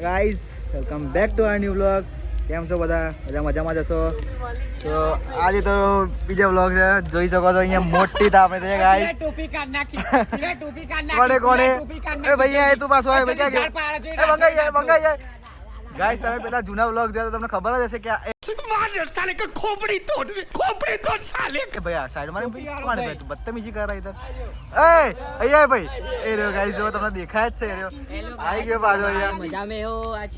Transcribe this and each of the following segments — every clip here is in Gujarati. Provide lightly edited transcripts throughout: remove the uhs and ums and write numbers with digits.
Guys welcome back to our new vlog. કેમ છો બધા? બધા મજામાં જશો? તો આજે તો બીજો વ્લોગ છે. જોઈ શકો છો અહીંયા મોટી તાપ છે ગાઈઝ. ટોપી કાઢ નાખી ટોપી કાઢ કોને કોને ટોપી કાઢ નાખી. એ ભૈયા એ તું પાછો આવે ભૈયા કે એ મંગાઈ જાય ગાઈઝ. તમે પેલા જૂના વ્લોગ જોયા તો તમને ખબર જ હશે કે साले का खोपड़ी तोड़ साले કે ભૈયા સાઈડ માં ભાઈ કોણ ભાઈ તું બદતમીજી કર રહી ઇધર. એ અહીંયા ભાઈ એ રહ્યો ગાઈઝ, જો તમને દેખાય જ છે એ રહ્યો. આવી ગયો પાછો અહીંયા. मजा में हो आज.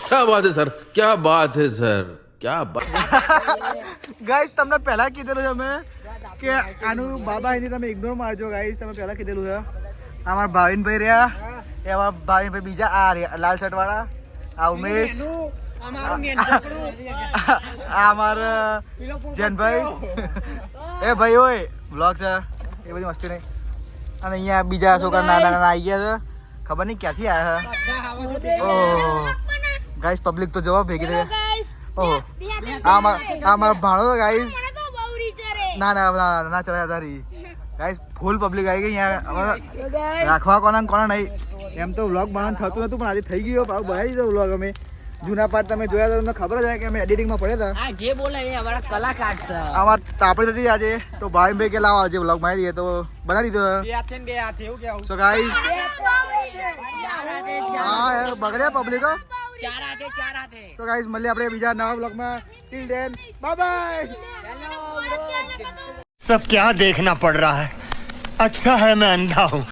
क्या बात है सर, क्या बात है सर, क्या बात. ગાઈઝ તમને પહેલા કીધેલું છે અમે કે આનું બાબા હિન્દી તમે ઇગ્નોર મારજો ગાઈઝ. તમે પહેલા કીધેલું છે. અમારા ભાવિનભાઈ રહ્યા, એ અમારા ભાવિનભાઈ બીજા આ રહ્યા લાલ શર્ટ વાળા, આ ઉમેશ, આ અમારા જૈનભાઈ. એ ભાઈ ઓય વ્લોગ છે એ બધી મસ્તી નહીં. અને અહીંયા બીજા છોકરા નાના નાના આવી ગયા છે, ખબર નહીં ક્યાંથી આવ્યા છે. ઓહ ગાઈઝ પબ્લિક તો જવાબ ભેગી થઈ. ઓહો આ અમારો ભાણો ગાઈઝ. ના ના ના ના ચડ્યા તારી ગાઈઝ. ફૂલ પબ્લિક આવી ગઈ અહીંયા. રાખવા કોના કોના નહીં. એમ તો વ્લોગ બનાવવાનું થતું હતું પણ આજે થઈ ગયો. ભાવ બનાવી દીધો વ્લોગ અમે. જૂના પાર્ટ તમે જોયા તો તમને ખબર જ છે કે અમે એડિટિંગમાં પડ્યા હતા. આ જે બોલે એ અમારા કલાકાર છે. અમાર તાપડી થતી આજે તો ભાઈ કે લાવો આજે વ્લોગ બનાવી દઈએ તો બનાવી દીધો. સો ગાઈઝ હા બગડ્યા પબ્લિક. ચાર હાથે સો ગાઈઝ મળીએ આપણે બીજા નવા વ્લોગમાં. Till then bye bye. सब क्या देखना पड़ रहा है? अच्छा है मैं अंधा हूँ.